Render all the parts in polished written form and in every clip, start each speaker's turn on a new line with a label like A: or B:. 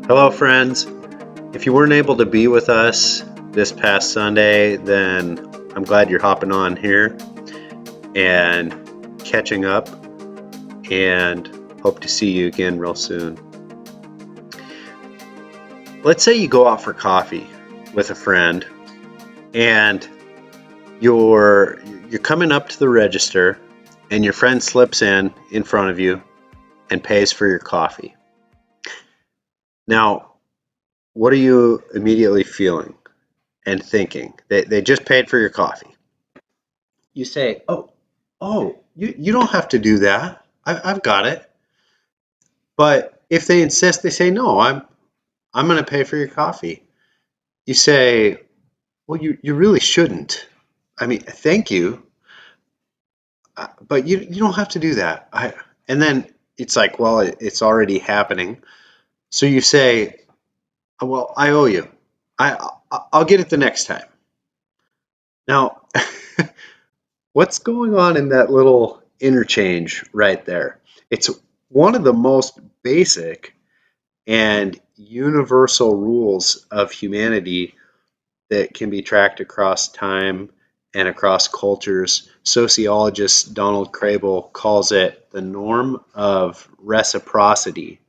A: Hello, friends. If you weren't able to be with us this past Sunday, then I'm glad you're hopping on here and catching up, and hope to see you again real soon. Let's say you go out for coffee with a friend and you're coming up to the register and your friend slips in front of you and pays for your coffee. Now, what are you immediately feeling and thinking? They just paid for your coffee. You say, you don't have to do that. I've got it. But if they insist, they say, no, I'm going to pay for your coffee. You say, well, you really shouldn't. I mean, thank you, but you don't have to do that. And then it's like, well, it's already happening. So you say, well, I owe you. I'll get it the next time. Now, what's going on in that little interchange right there? It's one of the most basic and universal rules of humanity that can be tracked across time and across cultures. Sociologist Donald Crable calls it the norm of reciprocity.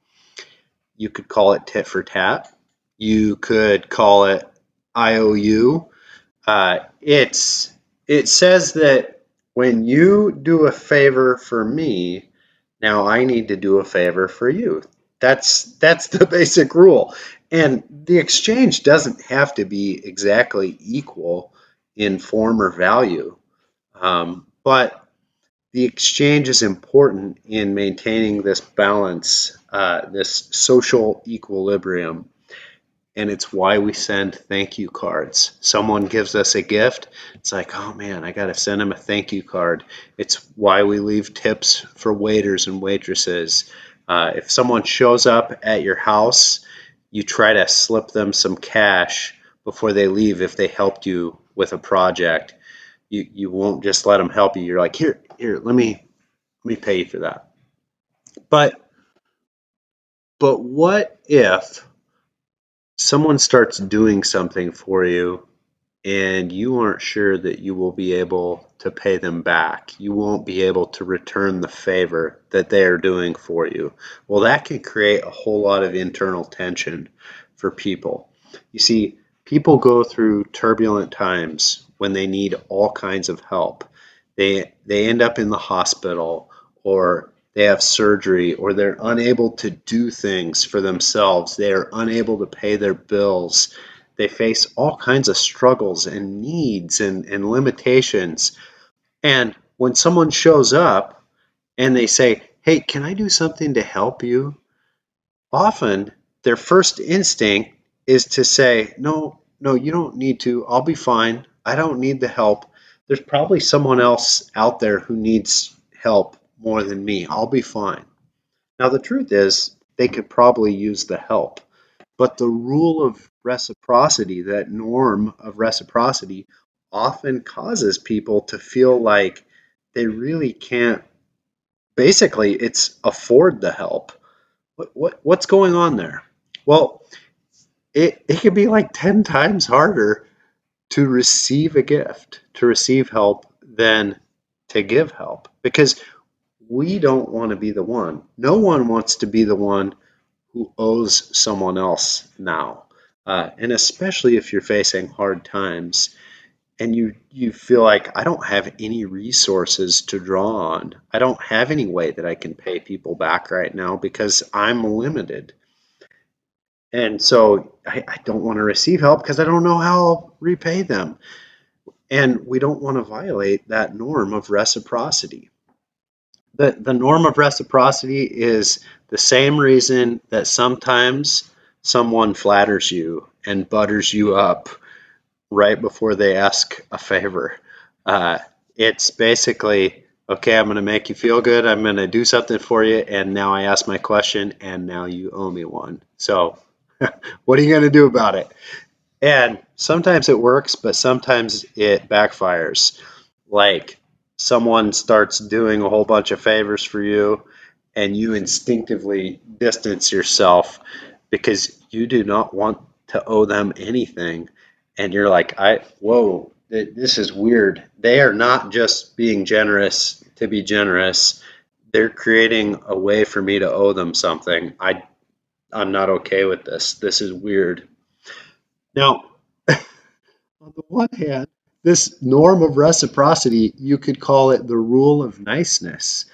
A: You could call it tit for tat. You could call it IOU. It says that when you do a favor for me, now I need to do a favor for you. That's the basic rule. And the exchange doesn't have to be exactly equal in form or value, but the exchange is important in maintaining this balance, this social equilibrium. And it's why we send thank you cards. Someone gives us a gift, it's like, oh man, I got to send them a thank you card. It's why we leave tips for waiters and waitresses. If someone shows up at your house, you try to slip them some cash before they leave if they helped you with a project. You won't just let them help you. You're like, here, let me pay you for that. But what if someone starts doing something for you and you aren't sure that you will be able to pay them back? You won't be able to return the favor that they are doing for you. Well, that can create a whole lot of internal tension for people. You see, people go through turbulent times when they need all kinds of help. They end up in the hospital, or they have surgery, or they're unable to do things for themselves. They are unable to pay their bills. They face all kinds of struggles and needs and limitations. And when someone shows up and they say, hey, can I do something to help you? Often their first instinct is to say, no, you don't need to. I'll be fine. I don't need the help. There's probably someone else out there who needs help more than me. I'll be fine. Now, the truth is, they could probably use the help. But the rule of reciprocity, that norm of reciprocity, often causes people to feel like they really can't, basically, it's afford the help. What's going on there? Well, it can be like 10 times harder to receive a gift, to receive help, than to give help, because we don't want to be the one. No one wants to be the one who owes someone else now. And especially if you're facing hard times and you feel like, I don't have any resources to draw on. I don't have any way that I can pay people back right now because I'm limited. And so I don't want to receive help because I don't know how I'll repay them. And we don't want to violate that norm of reciprocity. The norm of reciprocity is the same reason that sometimes someone flatters you and butters you up right before they ask a favor. Uh, it's basically, okay, I'm going to make you feel good. I'm going to do something for you. And now I ask my question, and now you owe me one. So what are you going to do about it? And sometimes it works, but sometimes it backfires. Like, someone starts doing a whole bunch of favors for you, and you instinctively distance yourself because you do not want to owe them anything. And you're like, whoa, this is weird. They are not just being generous to be generous. They're creating a way for me to owe them something. I'm not okay with this. This is weird. Now, on the one hand, this norm of reciprocity, you could call it the rule of niceness.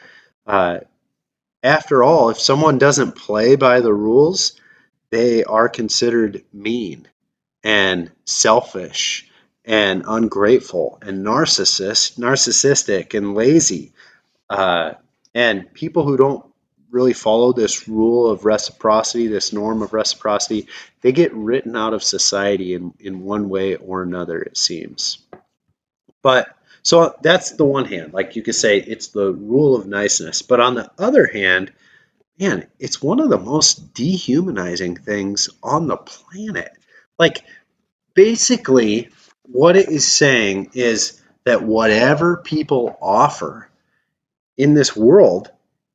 A: Uh, After all, if someone doesn't play by the rules, they are considered mean and selfish and ungrateful and narcissistic and lazy. Uh, and people who don't really follow this rule of reciprocity, this norm of reciprocity, they get written out of society in one way or another, it seems. But so that's the one hand. Like you could say it's the rule of niceness. But on the other hand, man, it's one of the most dehumanizing things on the planet. Like, basically, what it is saying is that whatever people offer in this world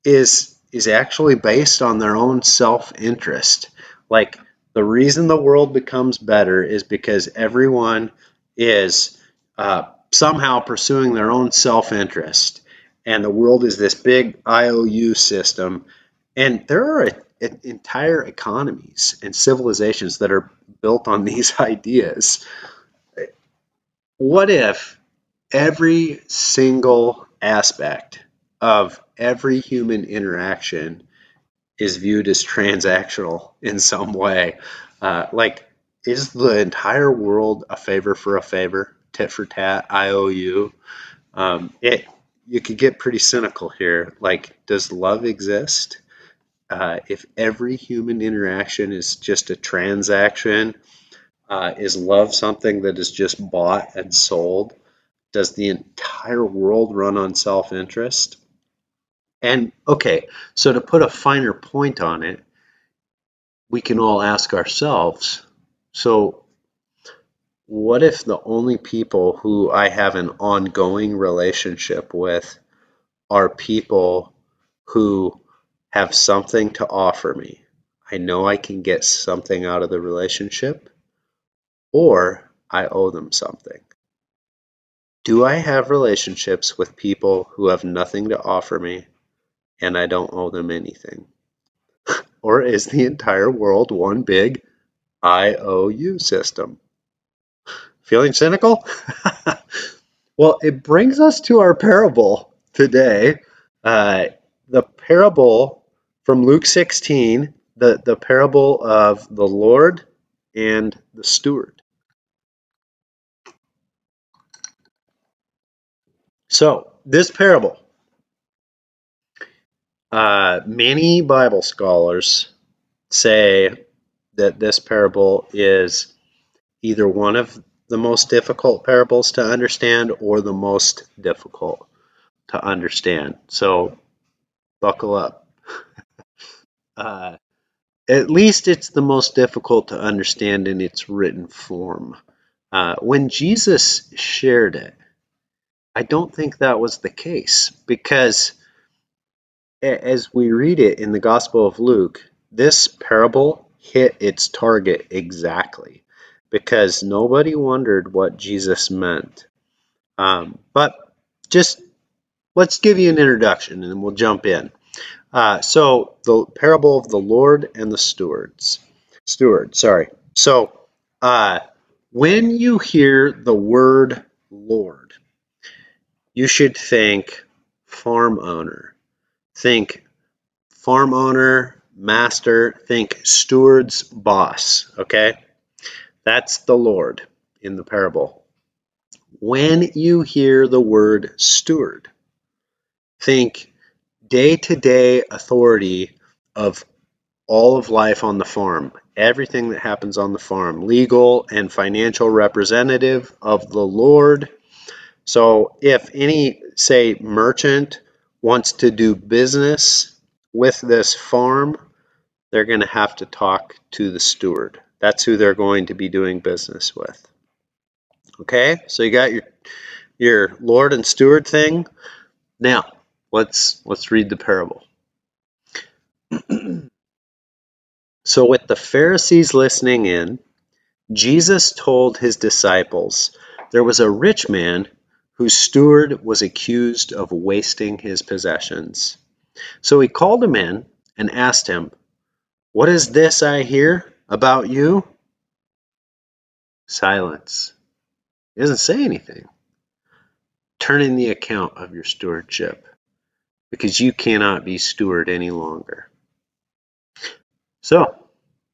A: is actually based on their own self-interest. Like, the reason the world becomes better is because everyone is somehow pursuing their own self-interest, and the world is this big IOU system, and there are entire economies and civilizations that are built on these ideas. What if every single aspect of every human interaction is viewed as transactional in some way? Like, is the entire world a favor for a favor, tit for tat, IOU? You could get pretty cynical here. Like, does love exist? If every human interaction is just a transaction, is love something that is just bought and sold? Does the entire world run on self-interest? And okay, so to put a finer point on it, we can all ask ourselves, so what if the only people who I have an ongoing relationship with are people who have something to offer me? I know I can get something out of the relationship, or I owe them something. Do I have relationships with people who have nothing to offer me and I don't owe them anything? Or is the entire world one big IOU system? Feeling cynical? Well, it brings us to our parable today. Uh, the parable from Luke 16, the parable of the Lord and the steward. So, this parable, many Bible scholars say that this parable is either one of the most difficult parables to understand or the most difficult to understand. So buckle up. Uh, at least it's the most difficult to understand in its written form. When Jesus shared it, I don't think that was the case, because as we read it in the Gospel of Luke, this parable hit its target exactly, because nobody wondered what Jesus meant. But just let's give you an introduction and then we'll jump in. So the parable of the Lord and the stewards. Steward, sorry. So when you hear the word Lord, you should think farm owner. Think farm owner, master, think steward's boss, okay? That's the Lord in the parable. When you hear the word steward, think day-to-day authority of all of life on the farm, everything that happens on the farm, legal and financial representative of the Lord. So if any, say, merchant wants to do business with this farm, they're going to have to talk to the steward. That's who they're going to be doing business with. Okay, so you got your Lord and steward thing. Now, let's read the parable. So with the Pharisees listening in, Jesus told his disciples there was a rich man whose steward was accused of wasting his possessions. So he called him in and asked him, "What is this I hear about you?" Silence. He doesn't say anything. Turn in the account of your stewardship, because you cannot be steward any longer. So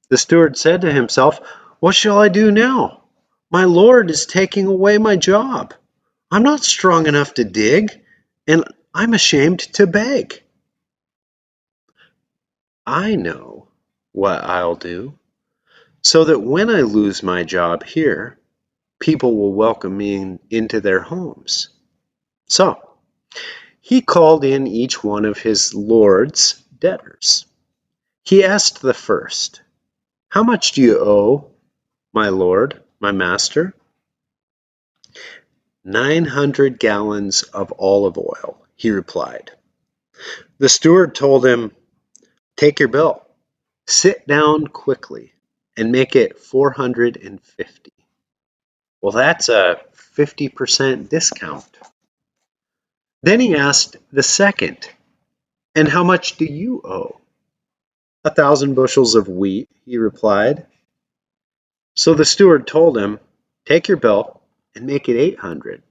A: the steward said to himself, "What shall I do now? My Lord is taking away my job. I'm not strong enough to dig, and I'm ashamed to beg. I know what I'll do, so that when I lose my job here, people will welcome me into their homes." So he called in each one of his Lord's debtors. He asked the first, "How much do you owe, my Lord, my master?" 900 gallons of olive oil, he replied. The steward told him, "Take your bill, sit down quickly, and make it 450. Well, that's a 50% discount. Then he asked the second, "And how much do you owe?" 1,000 bushels of wheat, he replied. So the steward told him, "Take your bill and make it 800.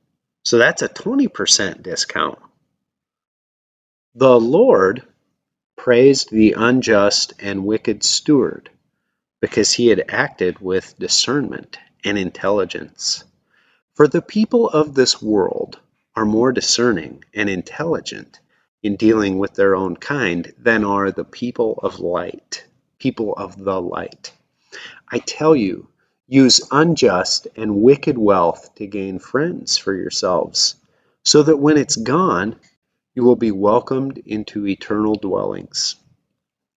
A: So that's a 20% discount. The Lord praised the unjust and wicked steward because he had acted with discernment and intelligence. For the people of this world are more discerning and intelligent in dealing with their own kind than are the people of the light. I tell you, use unjust and wicked wealth to gain friends for yourselves, so that when it's gone, you will be welcomed into eternal dwellings.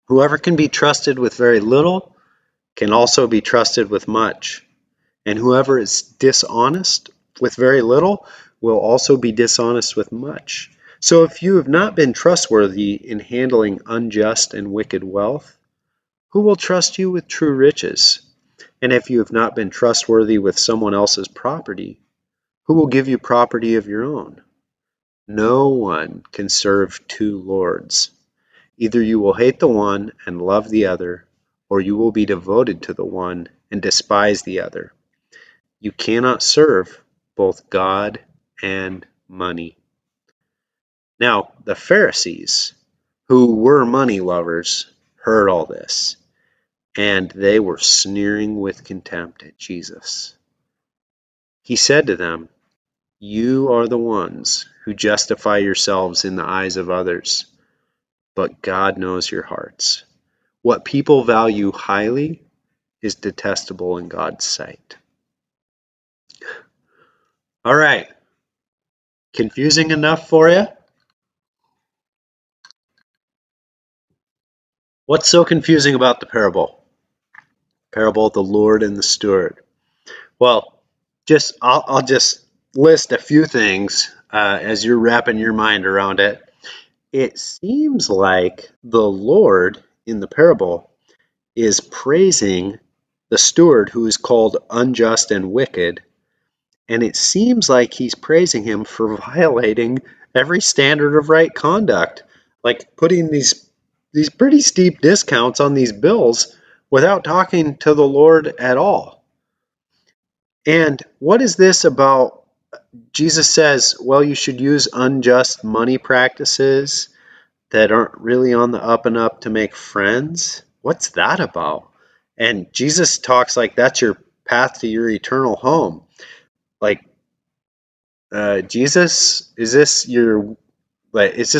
A: Whoever can be trusted with very little can also be trusted with much, and whoever is dishonest with very little will also be dishonest with much. So if you have not been trustworthy in handling unjust and wicked wealth, who will trust you with true riches? And if you have not been trustworthy with someone else's property, who will give you property of your own? No one can serve two lords. Either you will hate the one and love the other, or you will be devoted to the one and despise the other. You cannot serve both God and money. Now, the Pharisees, who were money lovers, heard all this, and they were sneering with contempt at Jesus. He said to them, "You are the ones who justify yourselves in the eyes of others, but God knows your hearts. What people value highly is detestable in God's sight." All right, confusing enough for you? What's so confusing about the parable? Parable of the Lord and the steward. Well, I'll just list a few things as you're wrapping your mind around it. It seems like the Lord in the parable is praising the steward who is called unjust and wicked, and it seems like he's praising him for violating every standard of right conduct, like putting these pretty steep discounts on these bills without talking to the Lord at all. And what is this about? Jesus says, well, you should use unjust money practices that aren't really on the up and up to make friends. What's that about? And Jesus talks like that's your path to your eternal home. Like, Jesus, is this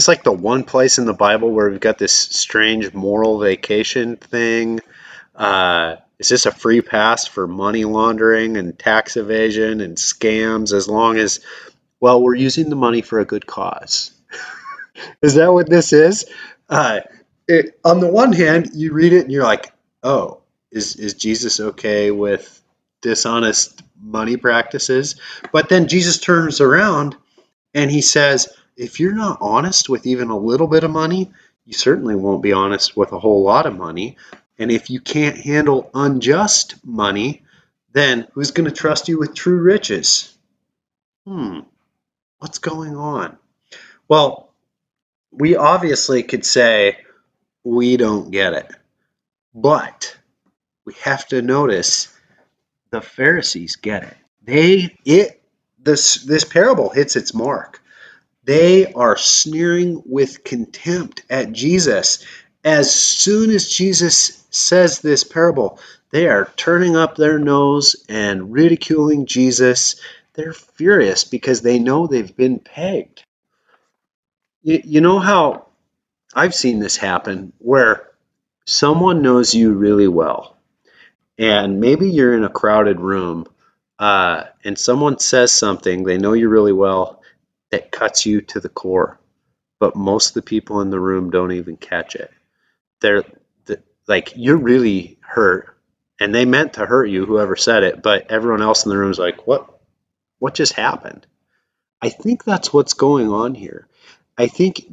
A: like the one place in the Bible where we've got this strange moral vacation thing? Is this a free pass for money laundering and tax evasion and scams as long as, well, we're using the money for a good cause? Is that what this is? On the one hand, you read it and you're like, oh, is Jesus okay with dishonest money practices? But then Jesus turns around and he says, if you're not honest with even a little bit of money, you certainly won't be honest with a whole lot of money. And if you can't handle unjust money, then who's going to trust you with true riches? What's going on? Well, we obviously could say we don't get it, but we have to notice the Pharisees get it. This parable hits its mark. They are sneering with contempt at Jesus. As soon as Jesus says this parable, they are turning up their nose and ridiculing Jesus. They're furious because they know they've been pegged. You know how I've seen this happen where someone knows you really well, and maybe you're in a crowded room, and someone says something they know you really well that cuts you to the core, but most of the people in the room don't even catch it. They're like, you're really hurt, and they meant to hurt you, whoever said it, but everyone else in the room is like, what just happened? I think that's what's going on here. I think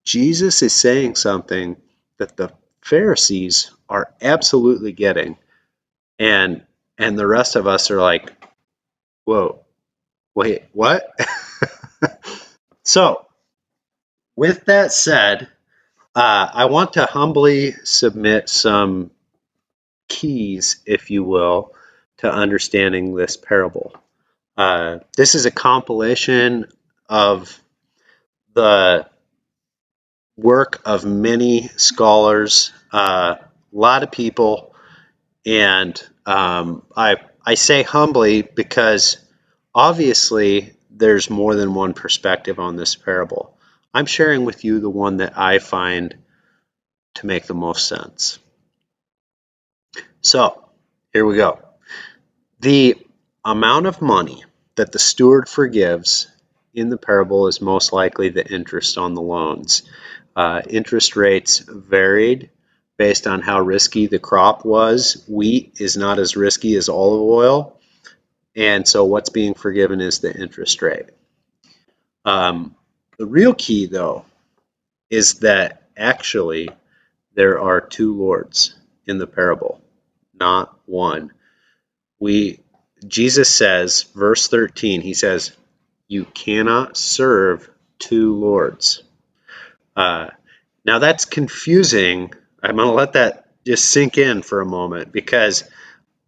A: Jesus is saying something that the Pharisees are absolutely getting, and the rest of us are like, whoa, wait, what? So, with that said, I want to humbly submit some keys, if you will, to understanding this parable. This is a compilation of the work of many scholars, a lot of people, and I say humbly because obviously there's more than one perspective on this parable. I'm sharing with you the one that I find to make the most sense. So here we go. The amount of money that the steward forgives in the parable is most likely the interest on the loans. Interest rates varied based on how risky the crop was. Wheat is not as risky as olive oil, and so what's being forgiven is the interest rate. The real key, though, is that actually there are two lords in the parable, not one. Jesus says, verse 13, he says, you cannot serve two lords. Now that's confusing. I'm going to let that just sink in for a moment, because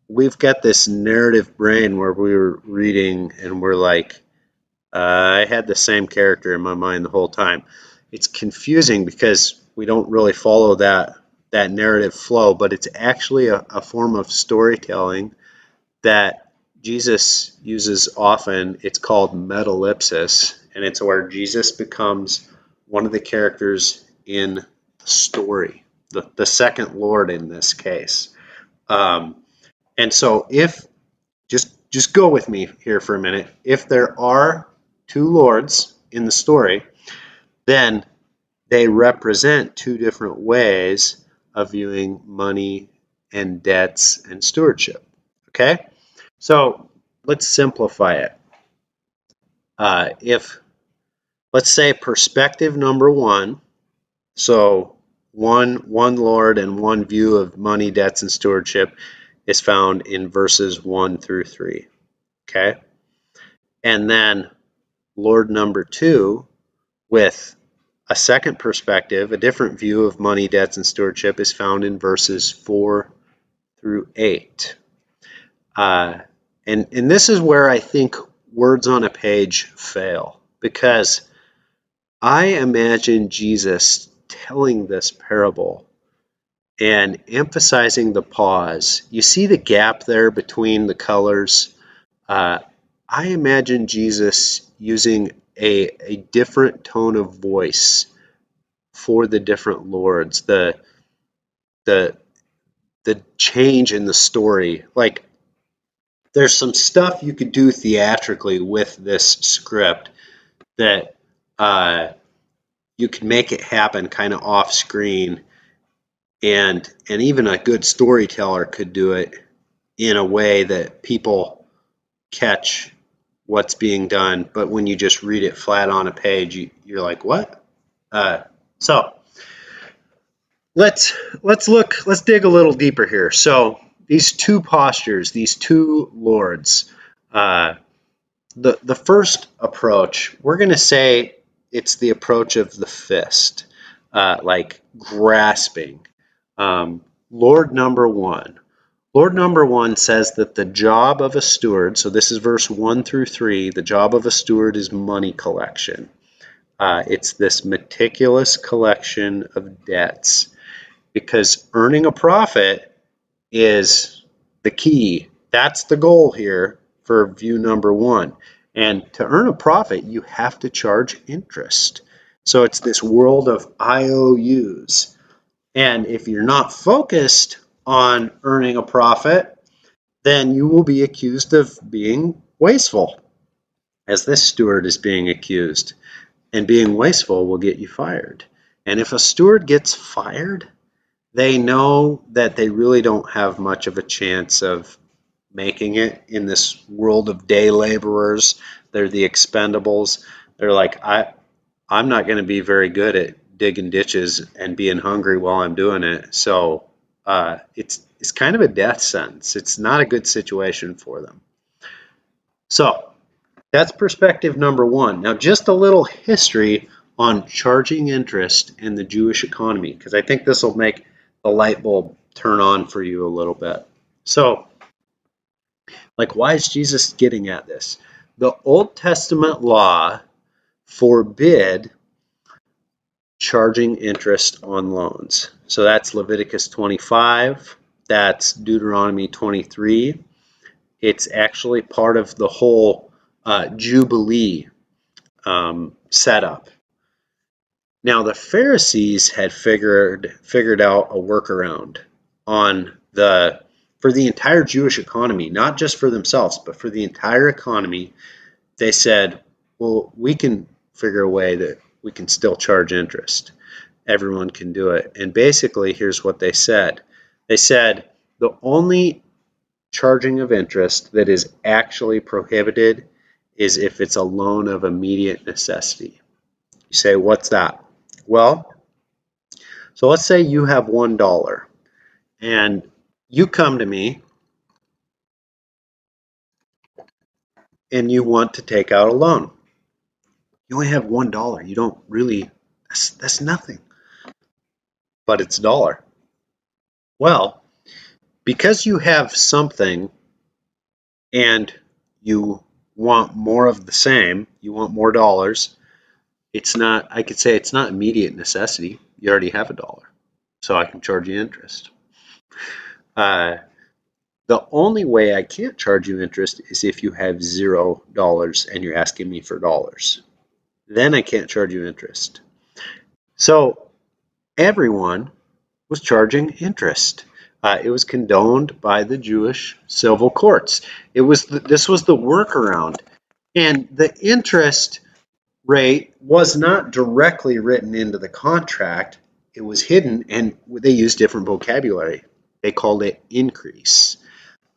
A: we've got this narrative brain where we were reading and we're like, I had the same character in my mind the whole time. It's confusing because we don't really follow that narrative flow, but it's actually a form of storytelling that Jesus uses often. It's called metalepsis, and it's where Jesus becomes one of the characters in the story, the second Lord in this case. And so if, just go with me here for a minute, if there are two lords in the story, then they represent two different ways of viewing money and debts and stewardship. Okay? So let's simplify it. If, let's say, perspective number one, so one Lord and one view of money, debts, and stewardship is found in verses 1 through 3. Okay? And then Lord number two, with a second perspective, a different view of money, debts, and stewardship, is found in verses 4 through 8. And this is where I think words on a page fail, because I imagine Jesus telling this parable and emphasizing the pause. You see the gap there between the colors? I imagine Jesus using a different tone of voice for the different lords, the change in the story. Like, there's some stuff you could do theatrically with this script that you could make it happen kind of off screen, and even a good storyteller could do it in a way that people catch what's being done. But when you just read it flat on a page, you're like, what? So let's let's dig a little deeper here. So these two postures, these two lords, uh, the first approach, we're going to say it's the approach of the fist, like grasping. Lord number one. Lord number one says that the job of a steward, so this is verse 1 through 3, the job of a steward is money collection. It's this meticulous collection of debts because earning a profit is the key. That's the goal here for view number one. And to earn a profit, you have to charge interest. So it's this world of IOUs. And if you're not focused on earning a profit, then you will be accused of being wasteful, as this steward is being accused. And being wasteful will get you fired. And if a steward gets fired, they know that they really don't have much of a chance of making it in this world of day laborers. They're the expendables. They're like, I'm not going to be very good at digging ditches and being hungry while I'm doing it. So it's kind of a death sentence. It's not a good situation for them. So that's perspective number one. Now, just a little history on charging interest in the Jewish economy, because I think this will make the light bulb turn on for you a little bit. So, like, why is Jesus getting at this? The Old Testament law forbid charging interest on loans. So that's Leviticus 25, that's Deuteronomy 23. It's actually part of the whole Jubilee setup. Now the Pharisees had figured out a workaround on for the entire Jewish economy, not just for themselves, but for the entire economy. They said, well, we can figure a way that we can still charge interest. Everyone can do it. And basically, here's what they said. They said the only charging of interest that is actually prohibited is if it's a loan of immediate necessity. You say, what's that? Well, so let's say you have $1 and you come to me and you want to take out a loan. You only have $1. You don't really, that's nothing, but it's a dollar. Well, because you have something and you want more of the same, you want more dollars, it's not, I could say it's not immediate necessity. You already have a dollar, so I can charge you interest. The only way I can't charge you interest is if you have $0 and you're asking me for dollars. Then I can't charge you interest. So everyone was charging interest. It was condoned by the Jewish civil courts. This was the workaround, and the interest rate was not directly written into the contract. It was hidden, and they used different vocabulary. They called it increase.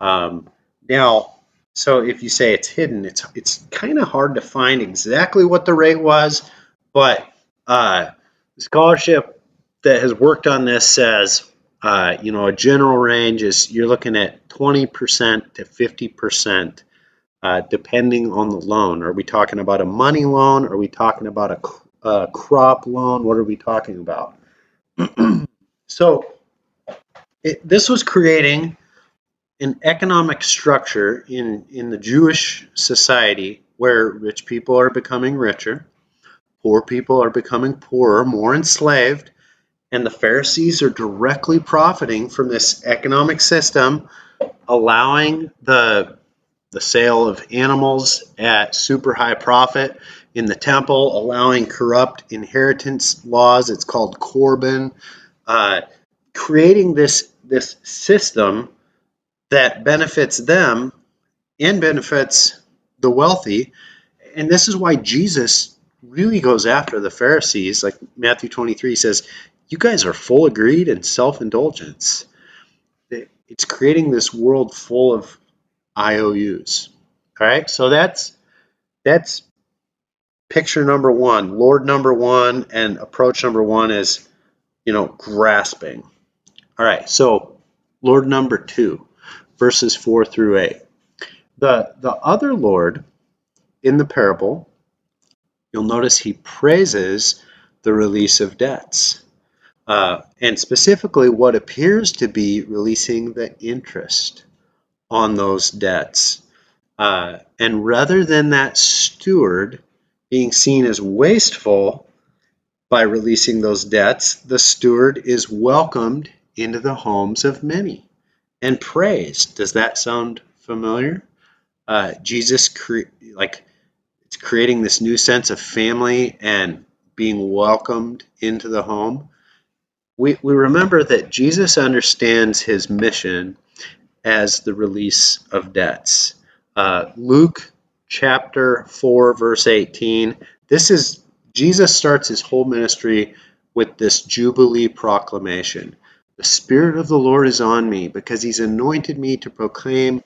A: Now, so if you say it's hidden, it's kind of hard to find exactly what the rate was, but the scholarship that has worked on this says, a general range is you're looking at 20% to 50%, depending on the loan. Are we talking about a money loan? Are we talking about a crop loan? What are we talking about? So this was creating an economic structure in the Jewish society where rich people are becoming richer, poor people are becoming poorer, more enslaved, and the Pharisees are directly profiting from this economic system, allowing the sale of animals at super high profit in the temple, allowing corrupt inheritance laws. It's called Corban, creating this system that benefits them and benefits the wealthy. And this is why Jesus really goes after the Pharisees. Like Matthew 23 says, you guys are full of greed and self-indulgence. It's creating this world full of IOUs. All right, so that's picture number one. Lord number one and approach number one is, grasping. All right, so Lord number 2, verses 4 through 8. The other Lord in the parable, you'll notice he praises the release of debts. And specifically what appears to be releasing the interest on those debts. And rather than that steward being seen as wasteful by releasing those debts, the steward is welcomed into the homes of many and praised. Does that sound familiar? Jesus, it's creating this new sense of family and being welcomed into the home. We remember that Jesus understands his mission as the release of debts. Luke chapter 4, verse 18. Jesus starts his whole ministry with this Jubilee proclamation. The Spirit of the Lord is on me because he's anointed me to proclaim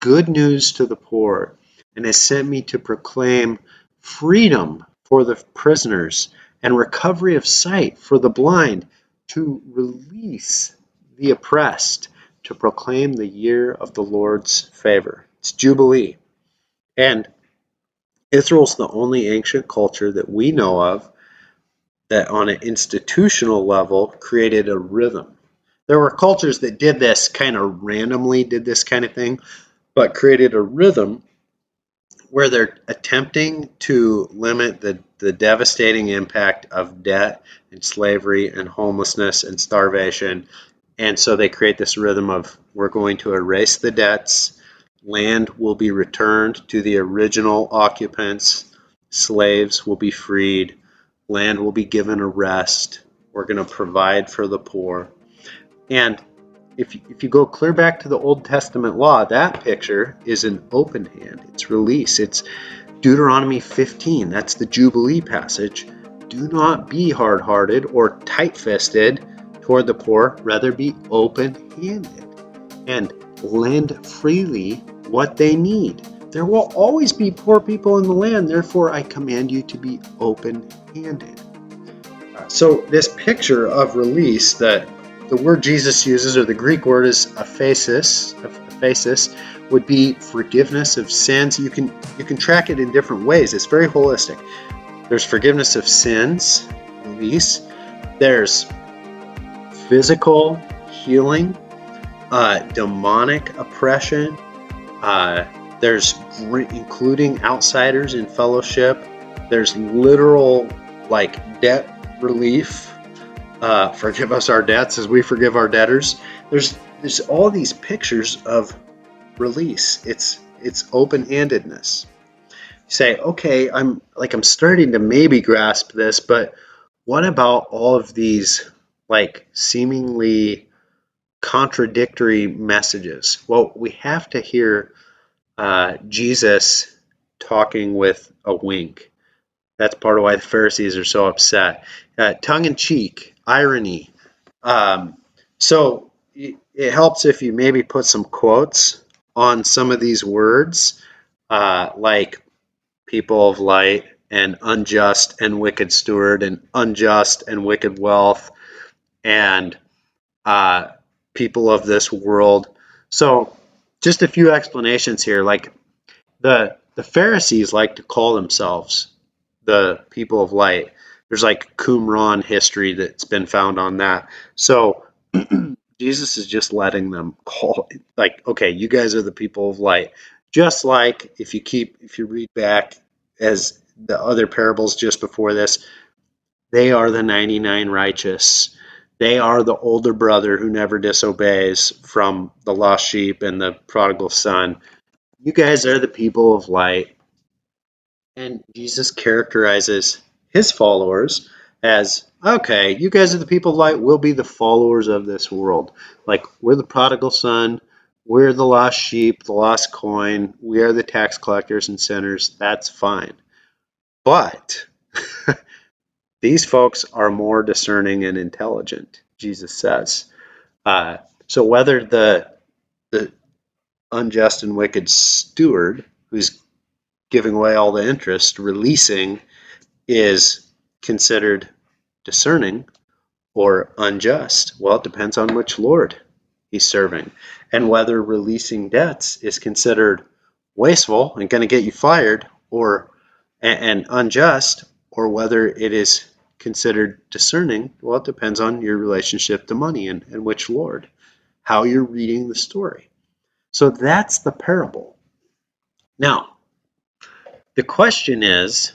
A: good news to the poor and has sent me to proclaim freedom for the prisoners and recovery of sight for the blind, to release the oppressed, to proclaim the year of the Lord's favor. It's Jubilee. And Israel's the only ancient culture that we know of that on an institutional level created a rhythm. There were cultures that did this kind of randomly, did this kind of thing, but created a rhythm where they're attempting to limit the devastating impact of debt and slavery and homelessness and starvation. And so they create this rhythm of, we're going to erase the debts, land will be returned to the original occupants, slaves will be freed, land will be given a rest, we're going to provide for the poor. And if you go clear back to the Old Testament law, that picture is an open hand. It's release. It's Deuteronomy 15. That's the Jubilee passage. Do not be hard-hearted or tight-fisted toward the poor. Rather be open-handed and lend freely what they need. There will always be poor people in the land. Therefore, I command you to be open-handed. So this picture of release, that the word Jesus uses, or the Greek word is aphesis, would be forgiveness of sins. You can track it in different ways. It's very holistic. There's forgiveness of sins, release. There's physical healing, demonic oppression. There's including outsiders in fellowship. There's literal debt relief. Forgive us our debts as we forgive our debtors. There's all these pictures of release. It's open-handedness. You say, okay, I'm starting to maybe grasp this, but what about all of these seemingly contradictory messages? Well, we have to hear Jesus talking with a wink. That's part of why the Pharisees are so upset. Tongue-in-cheek, irony. So it helps if you maybe put some quotes on some of these words, like people of light and unjust and wicked steward and unjust and wicked wealth and people of this world. So just a few explanations here. The Pharisees like to call themselves the people of light. There's Qumran history that's been found on that. So Jesus is just letting them call, okay, you guys are the people of light. Just like if you read back as the other parables just before this, they are the 99 righteous. They are the older brother who never disobeys from the lost sheep and the prodigal son. You guys are the people of light. And Jesus characterizes his followers as, okay, you guys are the people of light, we'll be the followers of this world. We're the prodigal son, we're the lost sheep, the lost coin, we are the tax collectors and sinners, that's fine. But these folks are more discerning and intelligent, Jesus says. So whether the unjust and wicked steward, who's giving away all the interest, releasing, is considered discerning, or unjust? Well, it depends on which Lord he's serving, and whether releasing debts is considered wasteful and going to get you fired, or and unjust, or whether it is considered discerning. Well, it depends on your relationship to money and which Lord, how you're reading the story. So that's the parable. Now, the question is,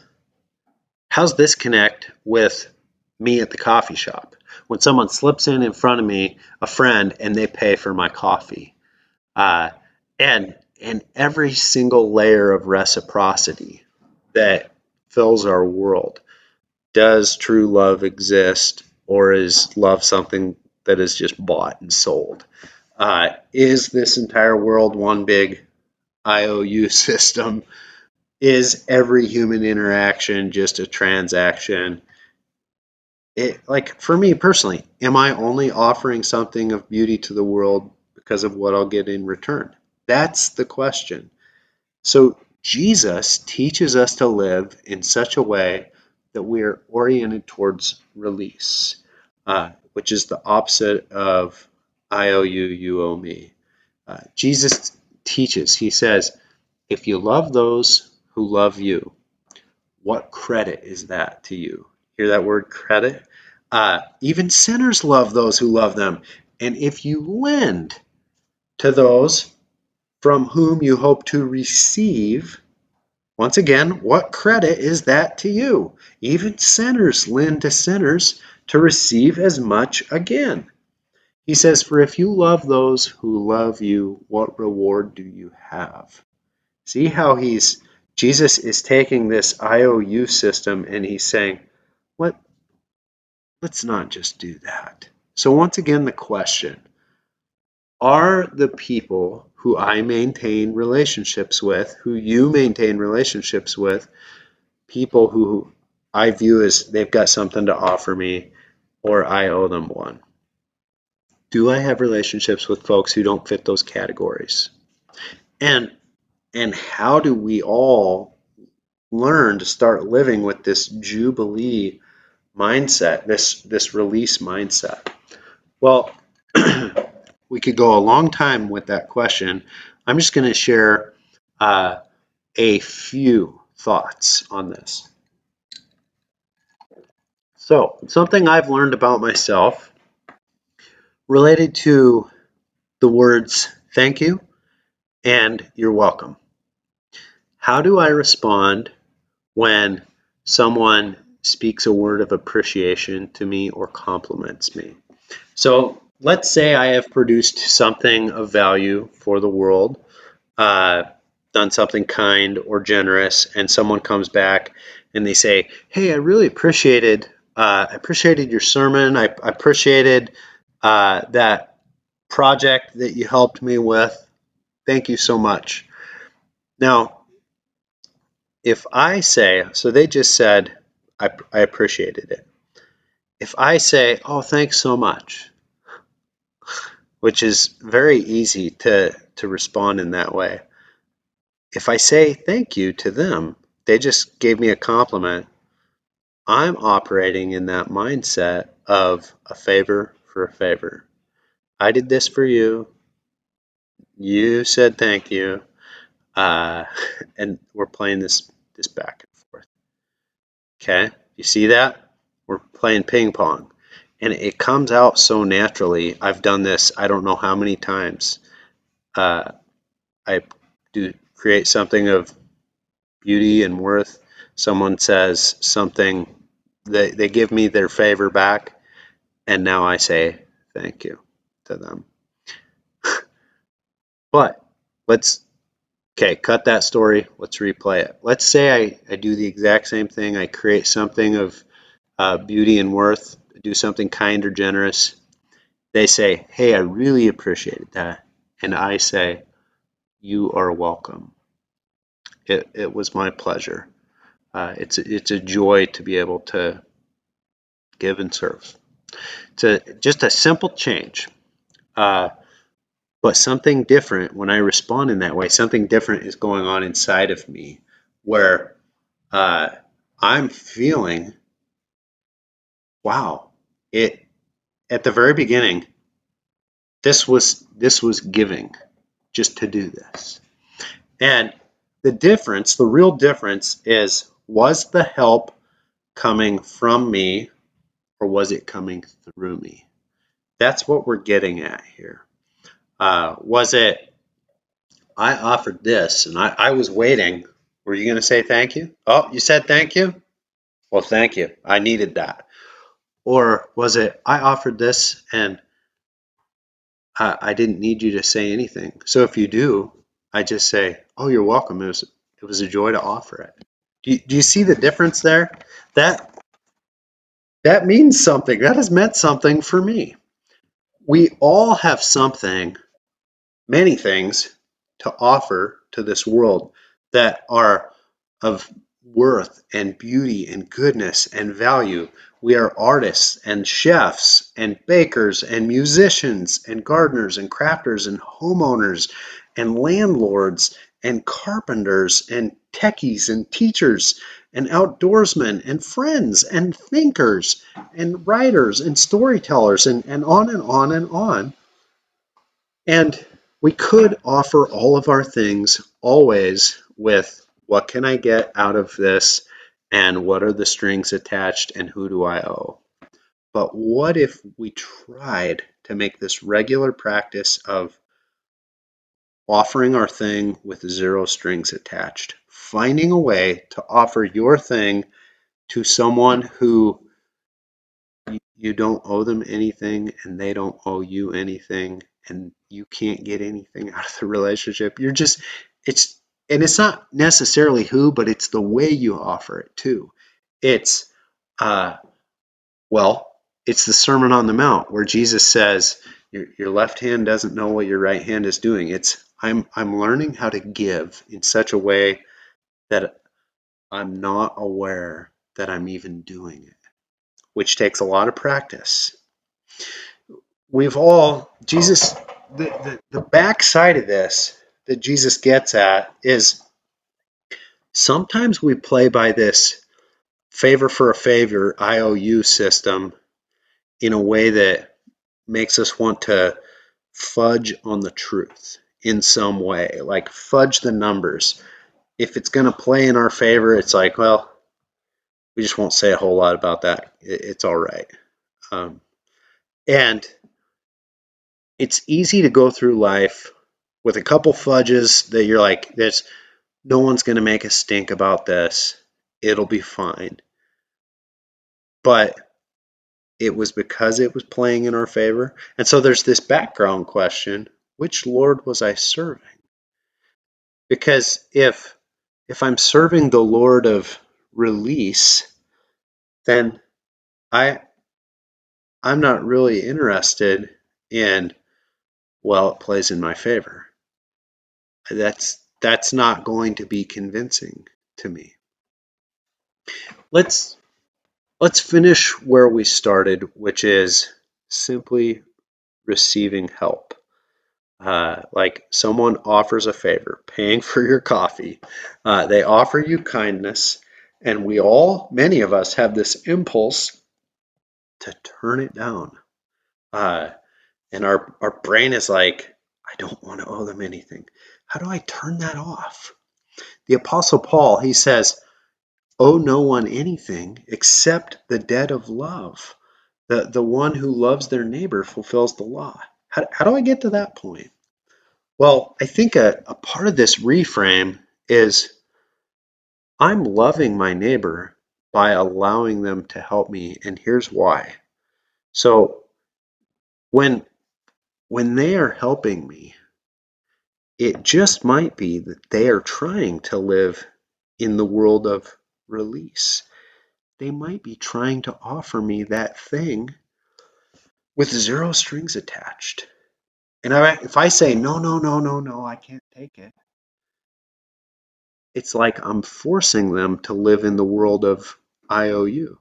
A: how's this connect with me at the coffee shop? When someone slips in front of me, a friend, and they pay for my coffee, uh, and every single layer of reciprocity that fills our world. Does true love exist, or is love something that is just bought and sold? Is this entire world one big IOU system? Is every human interaction just a transaction? Like for me personally, am I only offering something of beauty to the world because of what I'll get in return? That's the question. So Jesus teaches us to live in such a way that we are oriented towards release, which is the opposite of I owe you, you owe me. Jesus teaches, he says, if you love those who love you, what credit is that to you? Hear that word credit? Even sinners love those who love them. And if you lend to those from whom you hope to receive, once again, what credit is that to you? Even sinners lend to sinners to receive as much again. He says, for if you love those who love you, what reward do you have? See how Jesus is taking this IOU system and he's saying, Let, let's not just do that. So once again, the question, are the people who I maintain relationships with, who you maintain relationships with, people who I view as they've got something to offer me or I owe them one? Do I have relationships with folks who don't fit those categories? And and how do we all learn to start living with this jubilee mindset, this release mindset? Well, we could go a long time with that question. I'm just going to share a few thoughts on this. So, something I've learned about myself related to the words thank you and you're welcome. How do I respond when someone speaks a word of appreciation to me or compliments me? So let's say I have produced something of value for the world, done something kind or generous, and someone comes back and they say, "Hey, I really appreciated your sermon. I appreciated that project that you helped me with. Thank you so much." Now, if I say, so they just said, I appreciated it. If I say, "Oh, thanks so much," which is very easy to respond in that way. If I say thank you to them, they just gave me a compliment, I'm operating in that mindset of a favor for a favor. I did this for you. You said thank you. And we're playing this back and forth. Okay, you see that? We're playing ping pong. And it comes out so naturally. I've done this I don't know how many times. I do create something of beauty and worth. Someone says something, they give me their favor back, and now I say thank you to them. But okay, cut that story. Let's replay it. Let's say I do the exact same thing. I create something of beauty and worth, do something kind or generous. They say, "Hey, I really appreciated that." And I say, "You are welcome. It was my pleasure." It's a joy to be able to give and serve. It's just a simple change, but something different when I respond in that way. Something different is going on inside of me, where uh, I'm feeling, wow, it at the very beginning, this was giving, just to do this. And the real difference is, was the help coming from me or was it coming through me? That's what we're getting at here. Was it, I offered this and I was waiting. Were you going to say thank you? Oh, you said thank you? Well, thank you. I needed that. Or was it, I offered this and I didn't need you to say anything. So if you do, I just say, oh, you're welcome. It was a joy to offer it. Do you see the difference there? That that means something. That has meant something for me. We all have something, many things, to offer to this world that are of worth and beauty and goodness and value. We are artists and chefs and bakers and musicians and gardeners and crafters and homeowners and landlords and carpenters and techies and teachers and outdoorsmen and friends and thinkers and writers and storytellers and on and on and on. And we could offer all of our things always with, what can I get out of this? And what are the strings attached? And who do I owe? But what if we tried to make this regular practice of offering our thing with zero strings attached, finding a way to offer your thing to someone who you don't owe them anything and they don't owe you anything and you can't get anything out of the relationship. It's, and it's not necessarily who, but it's the way you offer it too. It's, uh, well, it's the Sermon on the Mount where Jesus says, your left hand doesn't know what your right hand is doing. It's, I'm learning how to give in such a way that I'm not aware that I'm even doing it, which takes a lot of practice. We've all, Jesus, the backside of this that Jesus gets at is, sometimes we play by this favor for a favor IOU system in a way that makes us want to fudge on the truth in some way, like fudge the numbers. If it's going to play in our favor, it's like, well, we just won't say a whole lot about that. It's all right. And it's easy to go through life with a couple fudges that you're like, there's no one's going to make a stink about this. It'll be fine. But it was because it was playing in our favor. And so there's this background question, which Lord was I serving? Because if I'm serving the Lord of release, then I'm not really interested in, well, it plays in my favor. That's not going to be convincing to me. Let's finish where we started, which is simply receiving help. Like someone offers a favor, paying for your coffee. They offer you kindness, and many of us have this impulse to turn it down. And our brain is like, I don't want to owe them anything. How do I turn that off? The Apostle Paul, he says, owe no one anything except the debt of love. The one who loves their neighbor fulfills the law. How do I get to that point? Well, I think a part of this reframe is, I'm loving my neighbor by allowing them to help me, and here's why. So when they are helping me, it just might be that they are trying to live in the world of release. They might be trying to offer me that thing with zero strings attached. And if I say, no, no, no, no, no, I can't take it, it's like I'm forcing them to live in the world of IOU.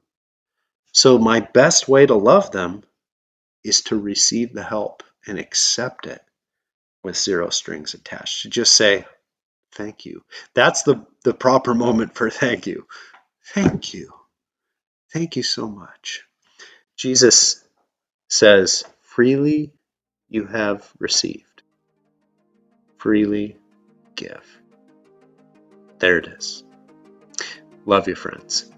A: So my best way to love them is to receive the help and accept it with zero strings attached. To just say, thank you. That's the proper moment for thank you. Thank you. Thank you so much. Jesus says, freely you have received, freely give. There it is. Love you, friends.